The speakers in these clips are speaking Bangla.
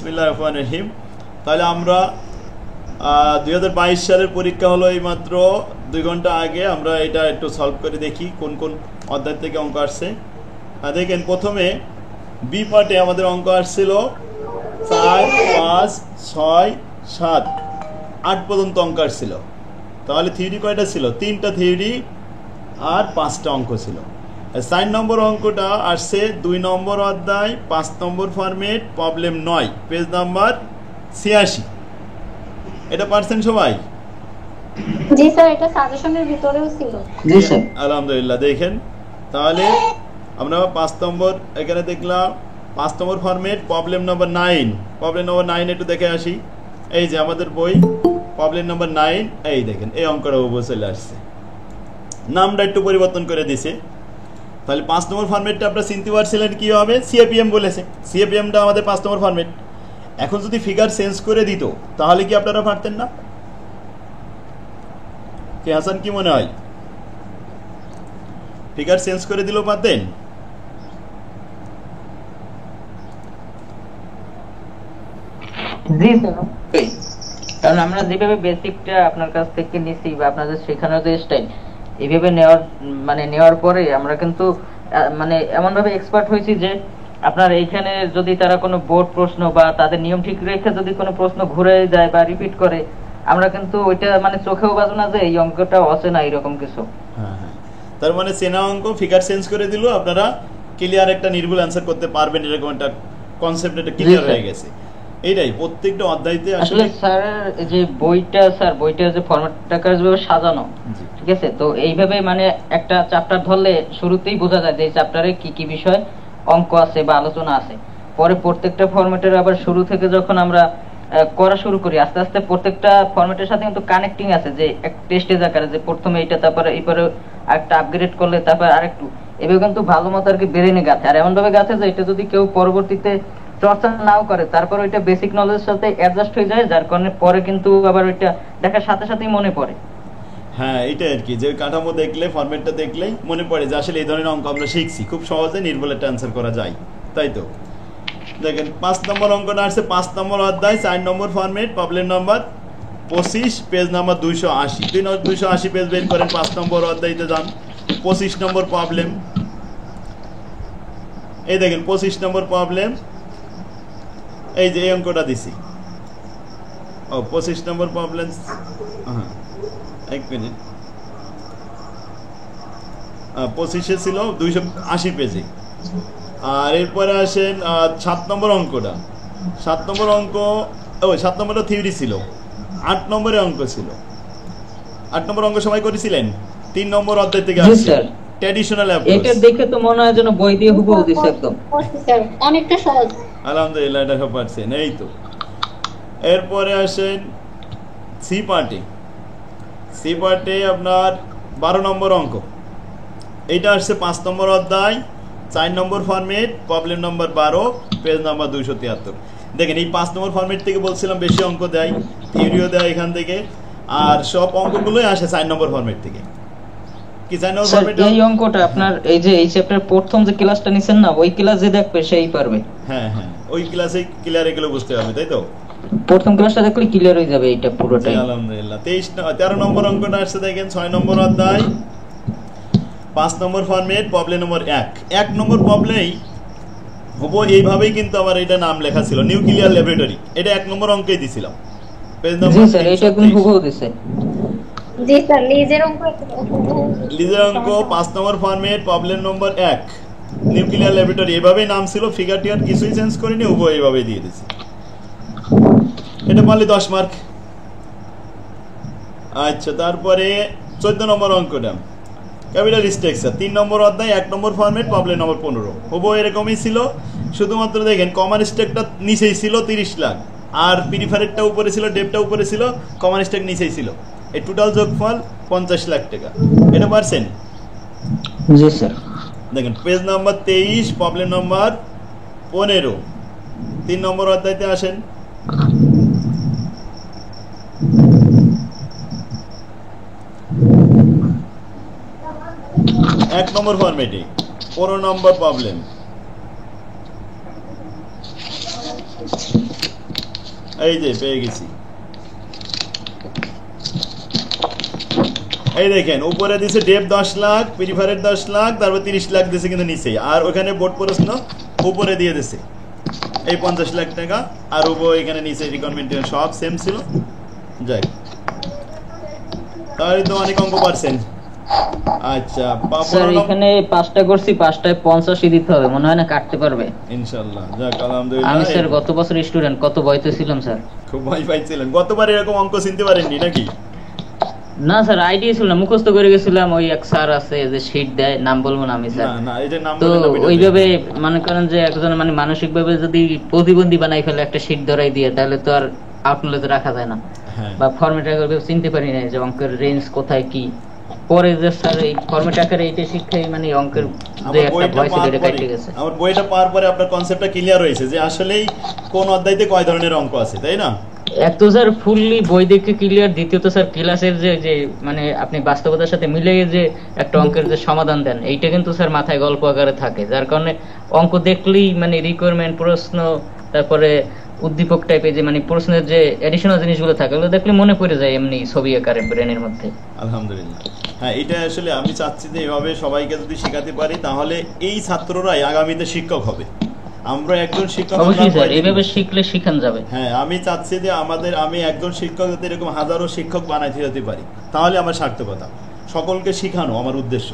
বিসমিল্লাহির রহমানির রহিম। তাহলে আমরা 2022 সালের পরীক্ষা হলো এই মাত্র 2 ঘন্টা আগে। আমরা এটা একটু সলভ করে দেখি কোন কোন অধ্যায় থেকে অঙ্ক আসছে। দেখেন প্রথমে বি পার্টে আমাদের অঙ্ক আসছিল 4, 5, 6, 7, 8 পর্যন্ত অঙ্ক আসছিল। তাহলে থিওরি কয়টা ছিল? 3টা থিওরি আর 5টা অঙ্ক ছিল। 4 নম্বর অঙ্কটা আসছে 2 নম্বর অধ্যায় 5 নম্বর ফরম্যাট প্রবলেম 9 পেজ নাম্বার 86। এটা পারছেন সবাই? জি স্যার, এটা সাজেশনের ভিতরেও ছিল। জি স্যার, আলহামদুলিল্লাহ। দেখেন তাহলে আমরা 5 নম্বর এখানে দেখলাম 5 নম্বর ফরম্যাট প্রবলেম নম্বর 9। প্রবলেম নম্বর 9 একটু দেখে আসি। এই যে আমাদের বই প্রবলেম নম্বর 9, এই দেখেন এই অঙ্কটা উপরে চলে আসছে। নামটা একটু পরিবর্তন করে দিছে। তাহলে 5 নম্বর ফরম্যাটটা আপনারা চিনতে পারছিলেন কি হবে? সিএপিএম বলেছে। সিএপিএমটা আমাদের 5 নম্বর ফরম্যাট। এখন যদি ফিগার চেঞ্জ করে দিত তাহলে কি আপনারা পারতেন না? কি হাসান, কি মনে হয়? ফিগার চেঞ্জ করে দিলেও পারতেন? জি স্যার, কারণ আমরা যেভাবে বেসিকটা আপনার কাছ থেকে নিছি বা আপনাদের শেখানোর যে স্টাইল এইভাবে নেওয়ার পরে আমরা কিন্তু মানে এমন ভাবে এক্সপার্ট হয়েছি যে আপনার এইখানে যদি তারা কোনো বোর্ড প্রশ্ন বা তাদের নিয়ম ঠিক রেখে যদি কোনো প্রশ্ন ঘুরে যায় বা রিপিট করে, আমরা কিন্তু ওইটা মানে চোখেও বাজে না যে এই অঙ্কটা অচেনা এরকম কিছু। হ্যাঁ হ্যাঁ, তার মানে চেনা অঙ্ক ফিগার চেঞ্জ করে দিলেও আপনারা ক্লিয়ার একটা নির্ভুল অ্যান্সার করতে পারবেন, এরকম একটা কনসেপ্ট এটা ক্লিয়ার হয়ে গেছে। এইটাই প্রত্যেকটা অধ্যায়তে আসলে স্যার যে বইটা যে ফরম্যাটটা যেভাবে সাজানো, ঠিক আছে, তো এইভাবে মানে একটা চ্যাপ্টার ধরলে শুরুতেই বোঝা যায় যে এই চ্যাপ্টারে কি কি বিষয় অঙ্ক আছে বা আলোচনা আছে। পরে প্রত্যেকটা ফরম্যাটের আবার শুরু থেকে যখন আমরা করা শুরু করি আস্তে আস্তে প্রত্যেকটা ফরম্যাটের সাথে কিন্তু কানেক্টিং আছে, যে এক টেস্টেজ আকারে যে প্রথমে এইটা তারপরে এরপরে আরেকটা আপগ্রেড করলে তারপর আরেকটু এভাবে কিন্তু ভালো মতো আর কি বেরেনে গাছে। আর এমন ভাবে গাছে যে এটা যদি কেউ পরবর্তীতে চর্চা নাও করে তারপর ওইটা বেসিক নলেজের সাথে অ্যাডজাস্ট হয়ে যায়, যার কারণে পরে কিন্তু আবার ওইটা দেখার সাথে সাথেই মনে পড়ে। হ্যাঁ, এইটাই আর কি, যে কাঠামো দেখলে ফরম্যাটটা দেখলেই মনে পড়ে যে আসলে এই ধরনের অঙ্ক আমরা শিখছি, খুব সহজে নির্ভুল একটা অ্যান্সার করা যায়, তাই তো? দেখেন 5 নম্বর অঙ্কটা আসছে 5 নম্বর অধ্যায় 4 নম্বর ফরম্যাট প্রবলেম নম্বর 25 পেজ নাম্বার 280। 280 পেজ বের করেন, 5 নম্বর অধ্যায়তে যান। 25 নম্বর প্রবলেম, এই দেখেন 25 নম্বর প্রবলেম, এই যে এই অঙ্কটা দিছি। 25 নম্বর প্রবলেম, হ্যাঁ এক মিনিট, 25-এ ছিল 280 পেজে। আর এরপরে আসেন 7 নম্বর অঙ্কটা। 7 নম্বর অঙ্ক, 7 নম্বরটা থিওরি ছিল, 8 নম্বরে অঙ্ক ছিল। 8 নম্বর অঙ্ক সবাই করেছিলেন? 3 নম্বর অধ্যায় থেকে আসছে ট্র্যাডিশনাল অ্যাপ্রোচ। এটা দেখে তো মনে হয় যেন বই দিয়ে হুবহু দিছে একদম। অনেকটা সহজ। আলহামদুলিল্লাহ, এটা সব পারছেন, এই তো। এরপরে আসেন সি পার্টে। সি পার্টে আপনার 12 নম্বর অঙ্ক। এইটা আসছে 5 নম্বর অধ্যায় 4 নম্বর ফরম্যাট প্রবলেম নম্বর 12 পেজ নাম্বার 273। দেখেন এই 5 নম্বর ফরম্যাট থেকে বলছিলাম বেশি অঙ্ক দেয়, থিওরিও দেয় এখান থেকে, আর সব অঙ্কগুলোই আসে 4 নম্বর ফরম্যাট থেকে। কি 4 নম্বর ফরম্যাট? এই অঙ্কটা আপনার এই যে এই চ্যাপ্টার প্রথম যে ক্লাসটা নিছেন না, ওই ক্লাস যে দেখবে সেই পারবে। হ্যাঁ হ্যাঁ, ওই ক্লাসে ক্লিয়ার এগুলো বুঝতে হবে, তাই তো? প্রথম ক্লাসটা দেখলে ক্লিয়ার হয়ে যাবে এটা পুরোটাই। আলহামদুলিল্লাহ। 13 নম্বর অঙ্কটা আসছে দেখেন 6 নম্বর অধ্যায় 5 নম্বর ফরম্যাট প্রবলেম নম্বর 1 নম্বর প্রবলেমই হবো এইভাবেই, কিন্তু আমার এটা নাম লেখা ছিল নিউক্লিয়ার ল্যাবরেটরি। এটা 1 নম্বর অঙ্কেই দিছিলাম, পেজ নাম্বার। জি স্যার, এটা কোন হুবহু দিছে। জি স্যার, লিজের অঙ্ক 5 নম্বর ফরম্যাট প্রবলেম নম্বর 1 নিউক্লিয়ার ল্যাবরেটরি, এভাবেই নাম ছিল, ফিগার টিগার কিছুই চেঞ্জ করিনি, হুবহু এইভাবেই দিয়ে দিয়েছি। এটা পারলে 10 মার্ক। আচ্ছা, তারপরে 14 নম্বর অঙ্কটা ক্যাপিটাল স্ট্রাকচার 3 নম্বর অধ্যায় 1 নম্বর ফরম্যাট প্রবলেম নম্বর 15। হুবহু এরকমই ছিল, শুধুমাত্র দেখেন কমন স্ট্যাকটা নিচেই ছিল 30 লাখ, আর পিরিফারেটটা উপরে ছিল, ডেপটা উপরে ছিল, কমন স্ট্যাক নিচেই ছিল। এই টোটাল যোগফল 50 লাখ টাকা। এটা পারছেন? জি স্যার। দেখেন পেজ নাম্বার 23 প্রবলেম নম্বর 15 3 নম্বর অধ্যায়তে আসেন। এক নম্বর ফরম্যাটে 15 নম্বর প্রবলেম। এই যে পেয়ে গেছি। এই দেখেন উপরে দিছে ডেপ 10 লাখ, প্রিফারের 10 লাখ, তারপর 30 লাখ দিছে কিন্তু নিচে, আর ওখানে বোর্ড প্রশ্ন উপরে দিয়ে দিছে এই 50 লাখ টাকা, আর এখানে নিচে রিকোয়ারমেন্ট সব সেম ছিল। যাক, তাহলে তো অনেক অঙ্ক পারছেন। আচ্ছা, স্যার এখানে 5টা করছি, 5টায় 85 দিতে হবে, মনে হয় না কাটতে পারবে ইনশাআল্লাহ। যাক আলহামদুলিল্লাহ। আমি স্যার গত বছর স্টুডেন্ট, কত ভয়তে ছিলাম স্যার। খুব ভয় পাইছিলেন গতবার, এরকম অঙ্ক চিনতে পারেননি নাকি? না স্যার, আইডিয়া ছিল না, মুখস্থ করে গেছিলাম। ওই এক স্যার আছে যে শীট দেয়, নাম বলবো না আমি স্যার। না না, এই যে নাম তো বলেন না, ভিডিও ওইভাবে মনে করেন যে একজন মানে মানসিক ভাবে যদি প্রতিবন্ধী বানাই ফেলে একটা শীট ধরাই দিয়ে, তাহলে তো আর আউটনলেজে রাখা যায় না। হ্যাঁ। বা ফরম্যাট আকারে চিনতে পারি না যে অঙ্কের রেঞ্জ কোথায় কি। পরে যে স্যার এই ফরম্যাট আকারে এইটা শিক্ষাই মানে অঙ্কের যে একটা ভয় ছিল এটা কেটে গেছে। আমার বইটা পাওয়ার পরে আপনার কনসেপ্টটা ক্লিয়ার হয়েছে যে আসলেই কোন অধ্যায়তে কয় ধরনের অঙ্ক আছে, তাই না? এক তো স্যার ফুললি বই দেখে ক্লিয়ার, দ্বিতীয়ত স্যার ক্লাসের যে মানে আপনি বাস্তবতার সাথে মিলিয়ে যে একটা অঙ্কের যে সমাধান দেন, এইটা কিন্তু স্যার মাথায় গল্প আকারে থাকে, যার কারণে অঙ্ক দেখলেই মানে রিকোয়ারমেন্ট প্রশ্ন, তারপরে উদ্দীপক টাইপের যে মানে প্রশ্নের যে এডিশনাল জিনিসগুলো থাকে ওগুলো দেখলে মনে পড়ে যায় এমনি ছবি আকারে ব্রেনের মধ্যে। আলহামদুলিল্লাহ। হ্যাঁ, এটা আসলে আমি চাচ্ছি যে এভাবে সবাইকে যদি শেখাতে পারি, তাহলে এই ছাত্ররাই আগামীতে শিক্ষক হবে। আমরা একজন শিক্ষক অবশ্যই স্যার, এইভাবে শিখলে শিখান যাবে। হ্যাঁ, আমি চাচ্ছি যে আমি একজন শিক্ষক যাতে এরকম হাজারো শিক্ষক বানাইতে যেতে পারি, তাহলে আমার সার্থকতা। সকলকে শিখানো আমার উদ্দেশ্য।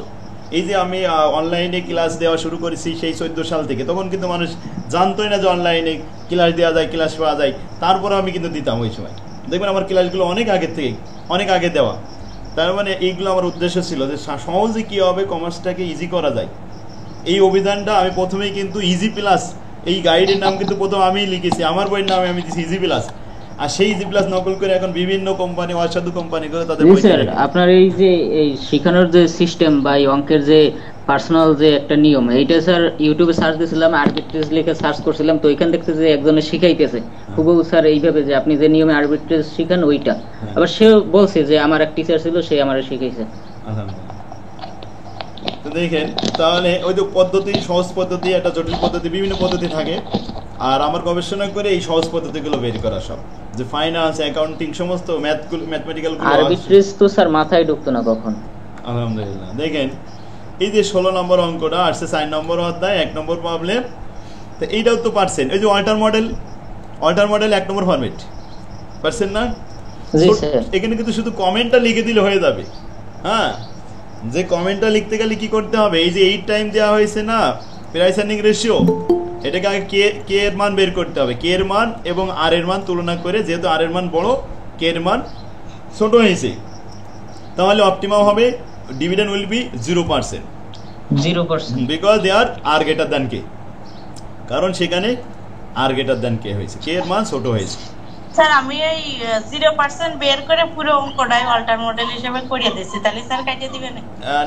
এই যে আমি অনলাইনে ক্লাস দেওয়া শুরু করেছি সেই 14 সাল থেকে, তখন কিন্তু মানুষ জানতোই না যে অনলাইনে ক্লাস দেওয়া যায়, ক্লাস পাওয়া যায়। তারপরে আমি কিন্তু দিতাম ওই সময়। দেখবেন আমার ক্লাসগুলো অনেক আগের থেকে, অনেক আগে দেওয়া। তার মানে এইগুলো আমার উদ্দেশ্য ছিল যে সহজে কীভাবে কমার্সটাকে ইজি করা যায়। এই অভিযানটা আমি প্রথমেই কিন্তু ইজি প্লাস, এই গাইডের নাম কিন্তু প্রথম আমিই লিখেছি, আমার বইয়ের নামে আমি দিচ্ছি ইজি প্লাস। আর সেই ইজি প্লাস নকল করে এখন বিভিন্ন কোম্পানি, অসাধু কোম্পানি করে তাদের বই। স্যার আপনার এই যে এই শেখানোর যে সিস্টেম বা এই অঙ্কের যে পার্সোনাল যে একটা নিয়ম, এইটা স্যার ইউটিউবে সার্চ দিয়েছিলাম, আরবিট্রেজ লিখে সার্চ করছিলাম, তো ওইখান দেখতে যে একজনে শিখাইতেছে হুবহু স্যার এইভাবে যে আপনি যে নিয়মে আরবিট্রেজ শিখান ওইটা। আবার সেও বলছে যে আমার এক টিচার ছিল, সে আমারে শিখাইছে। তো দেখেন, তাহলে ওই যে পদ্ধতি, সহজ পদ্ধতি, একটা জটিল পদ্ধতি, বিভিন্ন পদ্ধতি থাকে। আর আমার গবেষণা করে এই সহজ পদ্ধতিগুলো বের করা, সব যে ফাইন্যান্স, অ্যাকাউন্টিং, সমস্ত ম্যাথমেটিক্যাল। আরবিট্রেজ তো স্যার মাথায় ঢুকতো না কখন। আলহামদুলিল্লাহ। দেখেন এই যে 16 নম্বর অঙ্কটা আসছে 4 নম্বর অধ্যায়, 1 নম্বর প্রবলেম। তো এইটাও তো পারছেন, এই যে অল্টার মডেল 1 নম্বর ফরম্যাট পারছেন না? এখানে কিন্তু শুধু কমেন্টটা লিখে দিলে হয়ে যাবে। হ্যাঁ, যে কমেন্টটা লিখতে গেলে কি করতে হবে, এই যে 8 টাইম দেওয়া হয়েছে না প্রাইস আর্নিং রেশিও, এটাকে আগে কে এর মান বের করতে হবে। কে এর মান এবং আর এর মান তুলনা করে, যেহেতু আর এর মান বড়, কে এর মান ছোট হয়েছে, তাহলে অপটিমাম হবে dividend will be 0%, because they are greater than K, কারণ সেখানে আর গ্রেটার দ্যান কে হয়েছে, কে এর মান ছোট হয়েছে। স্যার আমি এই 0% বের করে পুরো অঙ্কটাই অল্টার মডেল হিসেবে করিয়ে দিয়েছি, তাহলে স্যার কাটিয়ে দিবেন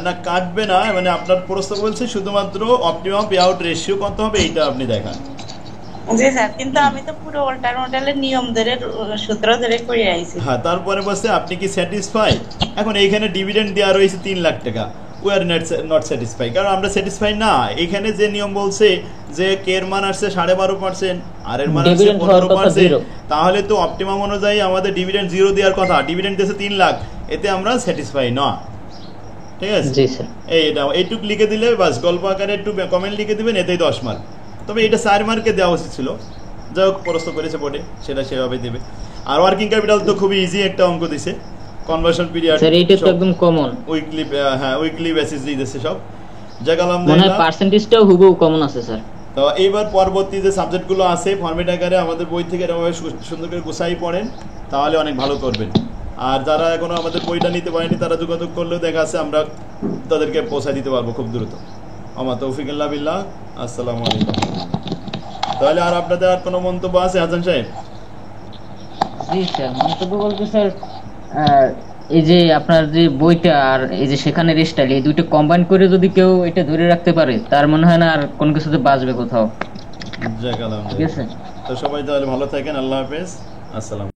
না? কাটবে না, মানে আপনার প্রশ্ন বলছে শুধুমাত্র অপটিমাম পে আউট রেশিও কত হবে এইটা আপনি দেখান। জি স্যার, কিন্তু আমি তো পুরো অল্টার মডেলের নিয়ম ধরে, সূত্র ধরে করে আইছি। হ্যাঁ, তারপরে বলছে আপনি কি স্যাটিসফাই? এখন এইখানে ডিভিডেন্ড দেওয়া রয়েছে 3 লাখ টাকা, উই আর নট স্যাটিসফাই, কারণ আমরা স্যাটিসফাই না। এখানে যে নিয়ম বলছে যে কে এর মান আসছে 12.5%, আর এর মান আসছে 15%, তাহলে তো অপটিমাম অনুযায়ী আমাদের ডিভিডেন্ড 0 দেওয়ার কথা। ডিভিডেন্ড দিয়েছে 3 লাখ, এতে আমরা স্যাটিসফাই না। ঠিক আছে, এইটুক লিখে দিলে বাস, গল্প আকারে একটু কমেন্ট লিখে দিবেন, এতেই 10 মার্ক। তবে এটা 4 মার্কে দেওয়া উচিত ছিল, যাই হোক প্রশ্ন করেছে বোর্ডে, সেটা সেভাবে দেবে। আর ওয়ার্কিং ক্যাপিটাল তো খুবই ইজি একটা অঙ্ক দিছে, কনভার্সন পিরিয়ড, স্যার এটা তো একদম কমন, উইকলি, হ্যাঁ উইকলি বেসিস দিয়েছে সব। যাক আলহামদুলিল্লাহ, মানে পার্সেন্টেজটাও হুবহু কমন আছে স্যার। তো এইবার পরবর্তী যে সাবজেক্টগুলো আছে ফরম্যাট আকারে আমাদের বই থেকে এরকমভাবে সুন্দর করে গুছাই পড়েন, তাহলে অনেক ভালো করবেন। আর যারা এখনো আমাদের বইটা নিতে পারেনি, তারা যোগাযোগ করলেও দেখা আছে আমরা তাদেরকে পৌঁছায় দিতে পারবো খুব দ্রুত। আমার তৌফিক ইল্লাহ বিল্লাহ। আসসালামু আলাইকুম। তাহলে আর আপনাদের আর কোনো মন্তব্য আছে হাসান সাহেব? জি স্যার, মন্তব্য বলতে স্যার এই যে আপনার যে বইটা আর এই যে সেখানের স্টাইল, এই দুইটা কম্বাইন করে যদি কেউ এটা ধরে রাখতে পারে, তার মনে হয় না আর কোনো কিছুতে বাঁচবে কোথাও। যাক আলহামদুলিল্লাহ। ঠিক আছে, তো সবাই তাহলে ভালো থাকেন। আল্লাহ হাফেজ। আসসালাম।